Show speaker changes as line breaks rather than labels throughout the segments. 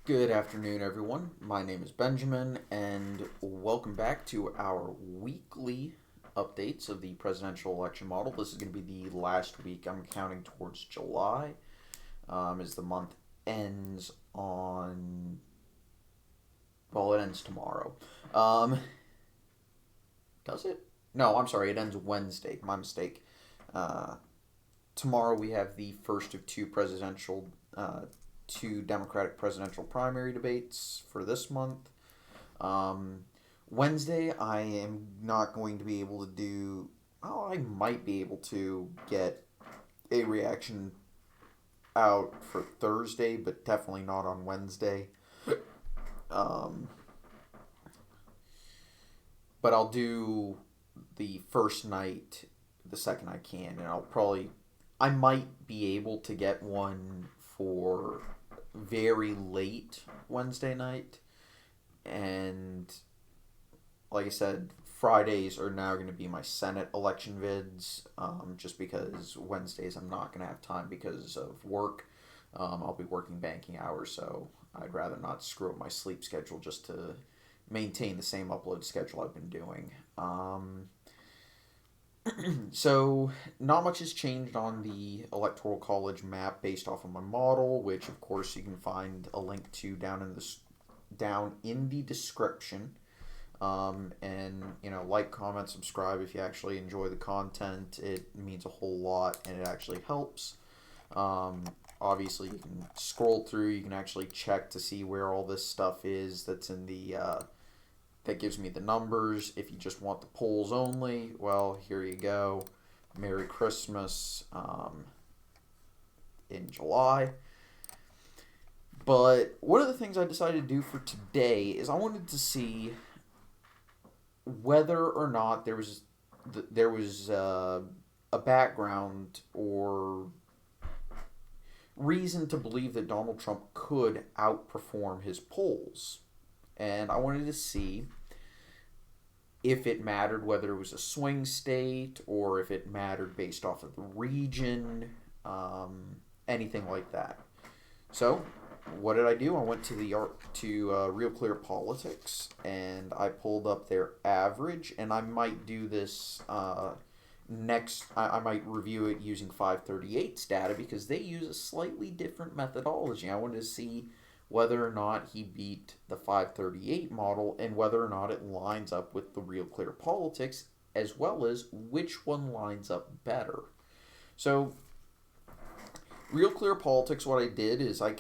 Good afternoon, everyone. My name is Benjamin, and welcome back to our weekly updates of the presidential election model. This is going to be the last week. I'm counting towards July, as the month ends on. Well, it ends tomorrow. Um, does it? No, I'm sorry. It ends Wednesday. My mistake. Uh, Tomorrow we have the first of two Democratic presidential primary debates for this month. Um, Wednesday, I am not going to be able to do. Oh, I might be able to get a reaction out for Thursday, but definitely not on Wednesday. Um, but I'll do the first night the second I can, and I might be able to get one for very late Wednesday night. And like I said, Fridays are now going to be my Senate election vids, just because Wednesdays I'm not going to have time because of work. I'll be working banking hours, so I'd rather not screw up my sleep schedule just to maintain the same upload schedule I've been doing. So, not much has changed on the Electoral College map based off of my model, which of course you can find a link to down in the description. And like, comment, subscribe if you actually enjoy the content. It means a whole lot, and it actually helps. Um, Obviously, you can scroll through. You can actually check to see where all this stuff is. That's in the that gives me the numbers. If you just want the polls only, well, here you go. Merry Christmas in July. But one of the things I decided to do for today is I wanted to see whether or not there was a background or reason to believe that Donald Trump could outperform his polls. And I wanted to see if it mattered whether it was a swing state or if it mattered based off of the region, anything like that. So, what did I do? I went to Real Clear Politics and I pulled up their average, and I might do this next. I might review it using 538's data because they use a slightly different methodology. I wanted to see whether or not he beat the 538 model and whether or not it lines up with the Real Clear Politics, as well as which one lines up better. So, Real Clear Politics, what I did is I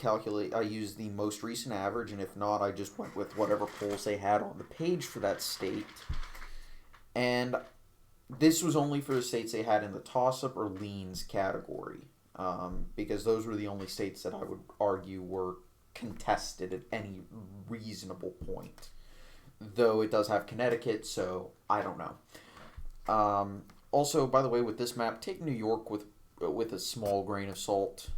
used the most recent average, and if not, I just went with whatever polls they had on the page for that state. And this was only for the states they had in the toss-up or leans category, because those were the only states that I would argue were contested at any reasonable point. Though it does have Connecticut, so I don't know. Also, by the way, with this map, take New York with a small grain of salt.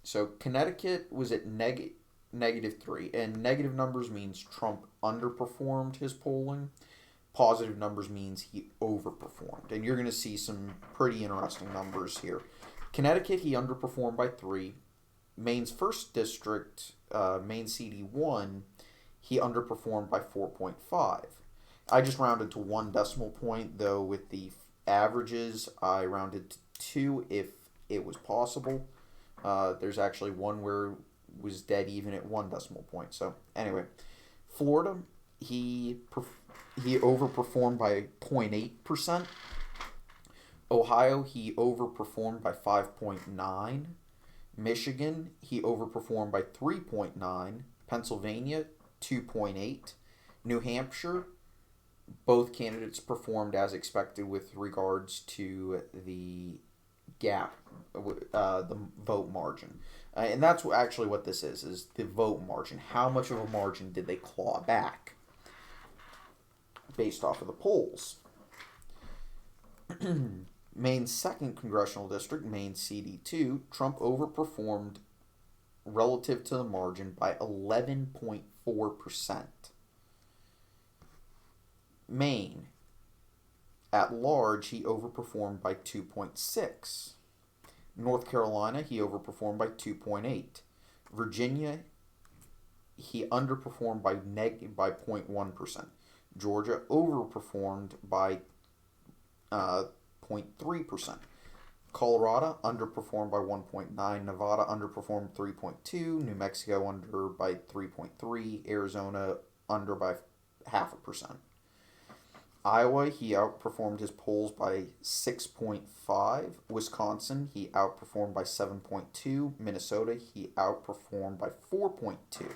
So Connecticut was at -3, and negative numbers means Trump underperformed his polling. Positive numbers means he overperformed, and you're going to see some pretty interesting numbers here. Connecticut, he underperformed by 3. Maine's first district, Maine CD1, he underperformed by 4.5. I just rounded to 1 decimal point, though with the averages, I rounded to 2 if it was possible. There's actually one where it was dead even at 1 decimal point. So, anyway, Florida, he overperformed by 0.8%. Ohio, he overperformed by 5.9. Michigan, he overperformed by 3.9. Pennsylvania, 2.8. New Hampshire, both candidates performed as expected with regards to the gap, the vote margin. And that's actually what this is the vote margin. How much of a margin did they claw back based off of the polls? Maine's second congressional district, Maine CD2, Trump overperformed relative to the margin by 11.4%. Maine, at large, he overperformed by 2.6. North Carolina, he overperformed by 2.8. Virginia, he underperformed by 0.1%. Georgia overperformed by 0.3%. Colorado underperformed by 1.9. Nevada underperformed 3.2. New Mexico under by 3.3. Arizona under by 0.5%. Iowa, he outperformed his polls by 6.5. Wisconsin, he outperformed by 7.2. Minnesota, he outperformed by 4.2.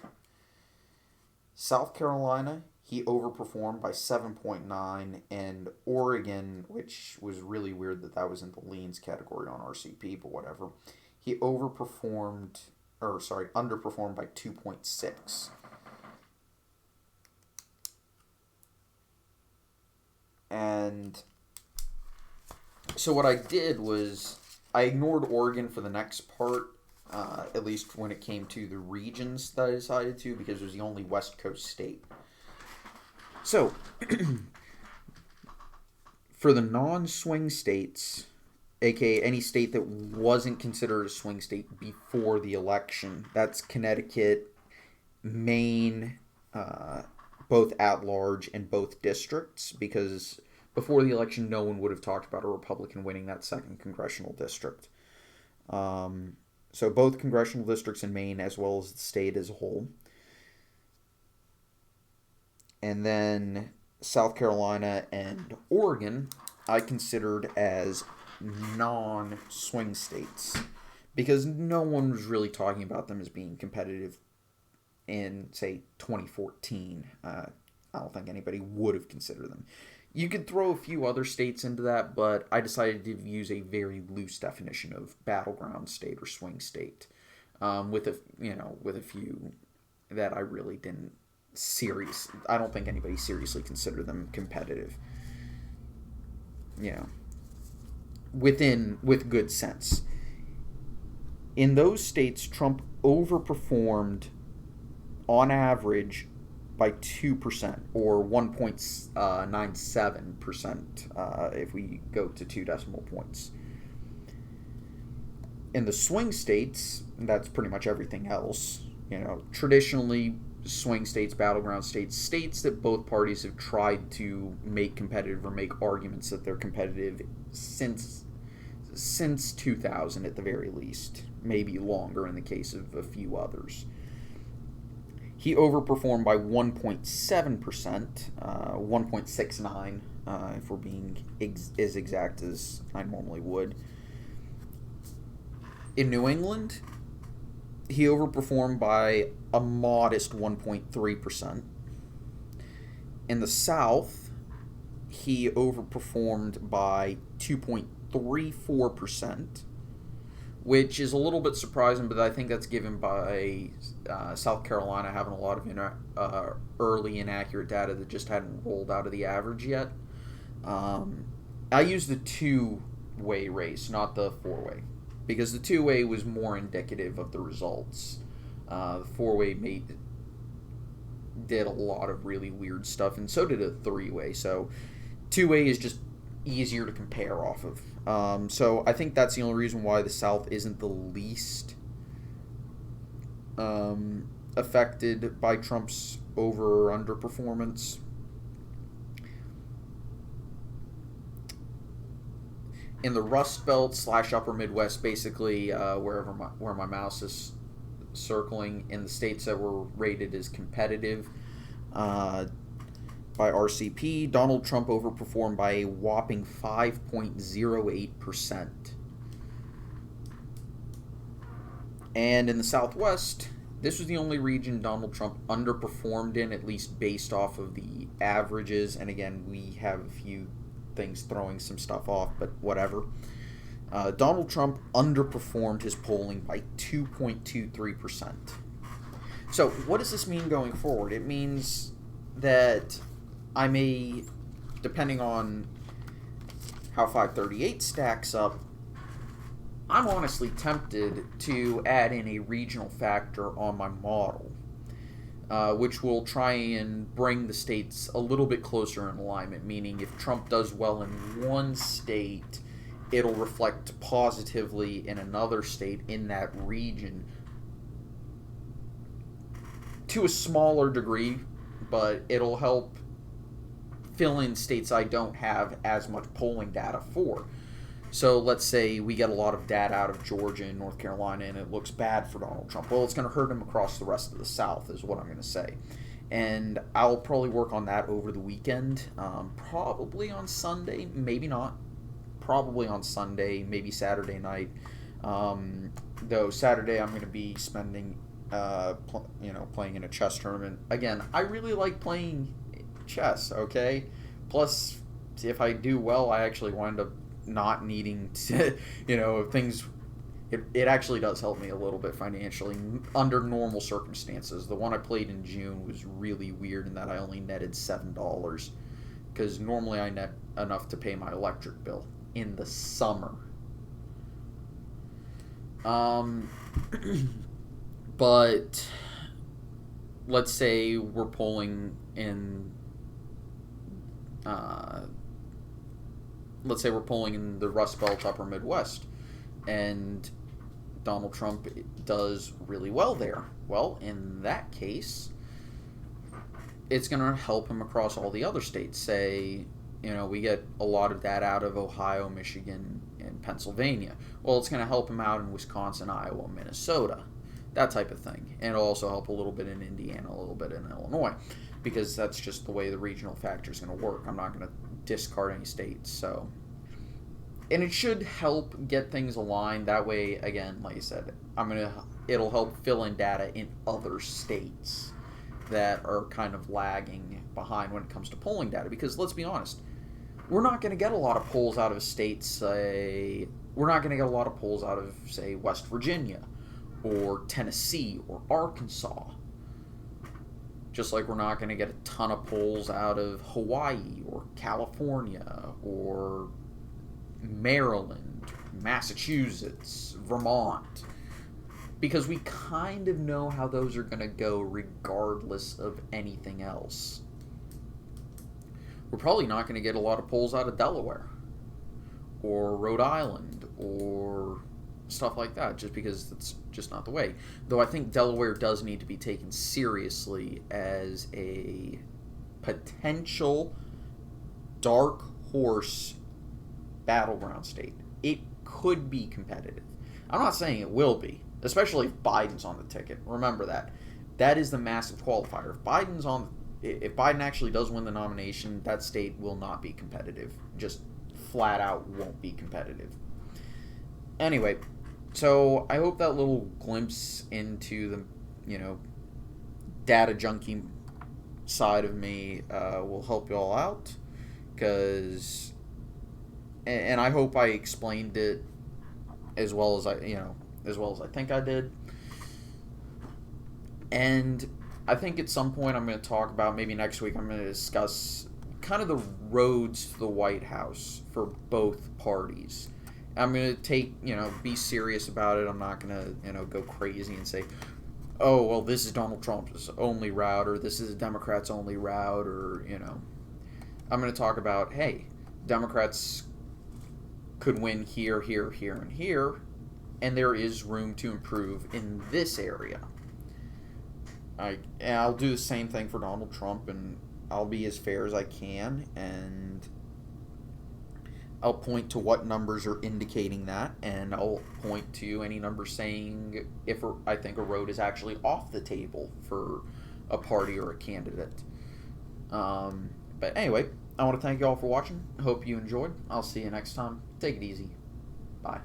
South Carolina, he overperformed by 7.9. And Oregon, which was really weird that was in the leans category on RCP, but whatever, he underperformed by 2.6. And so what I did was I ignored Oregon for the next part, at least when it came to the regions that I decided to, because it was the only West Coast state. So, for the non-swing states, aka any state that wasn't considered a swing state before the election, that's Connecticut, Maine, both at large and both districts, because before the election, no one would have talked about a Republican winning that second congressional district. So both congressional districts in Maine, as well as the state as a whole. And then South Carolina and Oregon, I considered as non-swing states, because no one was really talking about them as being competitive in, say, 2014. I don't think anybody would have considered them. You could throw a few other states into that, but I decided to use a very loose definition of battleground state or swing state, with a few that I really didn't I don't think anybody seriously considered them competitive. With good sense. In those states, Trump overperformed on average by 2%, or 1.97%, if we go to 2 decimal points. In the swing states, that's pretty much everything else. Traditionally, swing states, battleground states, states that both parties have tried to make competitive or make arguments that they're competitive since 2000 at the very least, maybe longer in the case of a few others. He overperformed by 1.7%, 1.69, if we're being as exact as I normally would. In New England, he overperformed by a modest 1.3%. In the South, he overperformed by 2.34%, which is a little bit surprising, but I think that's given by South Carolina having a lot of early inaccurate data that just hadn't rolled out of the average yet. I used the two-way race, not the four-way, because the two-way was more indicative of the results. The four-way did a lot of really weird stuff, and so did a three-way. So two-way is just easier to compare off of. So I think that's the only reason why the South isn't the least affected by Trump's over or under performance. In the Rust Belt / Upper Midwest, basically where my mouse is circling, in the states that were rated as competitive by RCP, Donald Trump overperformed by a whopping 5.08%. And in the Southwest, this was the only region Donald Trump underperformed in, at least based off of the averages. And again, we have a few things throwing some stuff off, but whatever. Donald Trump underperformed his polling by 2.23%. So what does this mean going forward? It means that I may, depending on how 538 stacks up, I'm honestly tempted to add in a regional factor on my model, which will try and bring the states a little bit closer in alignment, meaning if Trump does well in one state, it'll reflect positively in another state in that region to a smaller degree, but it'll help fill in states I don't have as much polling data for. So let's say we get a lot of data out of Georgia and North Carolina and it looks bad for Donald Trump. Well, it's going to hurt him across the rest of the South is what I'm going to say. And I'll probably work on that over the weekend, probably on Sunday, maybe not. Probably on Sunday, maybe Saturday night. Though Saturday I'm going to be spending, playing in a chess tournament. Again, I really like playing chess, okay? Plus, if I do well, I actually wind up not needing to, things... It actually does help me a little bit financially under normal circumstances. The one I played in June was really weird in that I only netted $7 because normally I net enough to pay my electric bill in the summer. But let's say we're polling in the Rust Belt Upper Midwest, and Donald Trump does really well there. Well, in that case, it's going to help him across all the other states. Say, we get a lot of that out of Ohio, Michigan, and Pennsylvania. Well, it's going to help him out in Wisconsin, Iowa, Minnesota, that type of thing. And it'll also help a little bit in Indiana, a little bit in Illinois, because that's just the way the regional factor is going to work. I'm not going to discard any states, so... And it should help get things aligned. That way, again, like I said, it'll help fill in data in other states that are kind of lagging behind when it comes to polling data. Because let's be honest, we're not going to get a lot of polls out of states, we're not going to get a lot of polls out of, say, West Virginia or Tennessee or Arkansas. Just like we're not going to get a ton of polls out of Hawaii or California or Maryland, Massachusetts, Vermont, because we kind of know how those are going to go regardless of anything else. We're probably not going to get a lot of polls out of Delaware or Rhode Island or stuff like that, just because it's just not the way. Though I think Delaware does need to be taken seriously as a potential dark horse battleground state. It could be competitive. I'm not saying it will be, especially if Biden's on the ticket. Remember that. That is the massive qualifier. If Biden actually does win the nomination, that state will not be competitive. Just flat out won't be competitive. Anyway, so I hope that little glimpse into the, data junkie side of me will help you all out, because... And I hope I explained it as well as I think I did. And I think at some point I'm going to talk about, maybe next week, I'm going to discuss kind of the roads to the White House for both parties. I'm going to be serious about it. I'm not going to, go crazy and say, oh, well, this is Donald Trump's only route, or this is a Democrat's only route, or, I'm going to talk about, hey, Democrats could win here, here, here, and here, and there is room to improve in this area. I'll do the same thing for Donald Trump, and I'll be as fair as I can, and I'll point to what numbers are indicating that, and I'll point to any number saying if I think a road is actually off the table for a party or a candidate. But anyway, I want to thank you all for watching. Hope you enjoyed. I'll see you next time. Take it easy. Bye.